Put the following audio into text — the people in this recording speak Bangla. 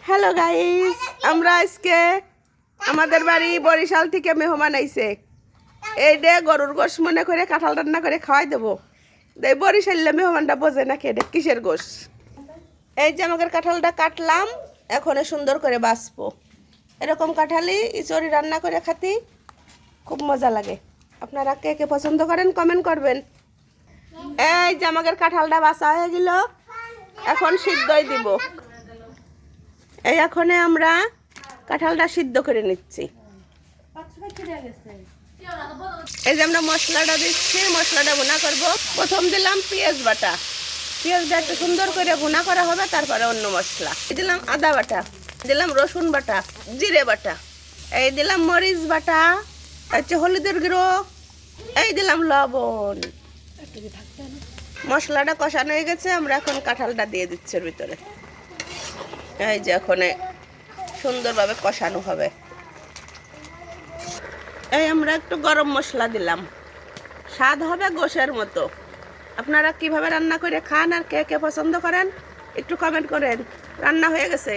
হ্যালো গাইস, আমরা আজকে আমাদের বাড়ি বরিশাল থেকে মেহমান আইছে। এই ডে গরুর গোশ মনে করে কাঁঠাল রান্না করে খাওয়াই দেবো। বরিশালে মেহমানটা বোঝে না খেয়ে কিসের গোশ। এই যে আমাদের কাঁঠালটা কাটলাম, এখন সুন্দর করে বাছবো। এরকম কাঁঠালই ইচড়ি রান্না করে খাতি খুব মজা লাগে। আপনারা কে কে পছন্দ করেন কমেন্ট করবেন। এই যে আমাদের কাঁঠালটা বাছা হয়ে গেল, এখন সিদ্ধই দিব। এই এখন আমরা কাঁঠালটা সিদ্ধ করে নিচ্ছি। এই যে আমরা মশলাটা দিচ্ছি, মশলাটা ভুনা করব। প্রথম দিলাম পেঁয়াজ বাটা, পেঁয়াজটা একটু সুন্দর করে ভুনা করা হবে, তারপরে অন্য মশলা দিলাম। আদা বাটা দিলাম, রসুন বাটা, জিরে বাটা, এই দিলাম মরিচ বাটা, হচ্ছে হলুদের গুঁড়ো, এই দিলাম লবণ। মশলাটা কষানো হয়ে গেছে, আমরা এখন কাঁঠালটা দিয়ে দিচ্ছি এর ভিতরে। এই যে এখন সুন্দরভাবে কষানো হবে। এই আমরা একটু গরম মশলা দিলাম, স্বাদ হবে গোশের মতো। আপনারা কিভাবে রান্না করে খান আর কে কে পছন্দ করেন একটু কমেন্ট করেন। রান্না হয়ে গেছে।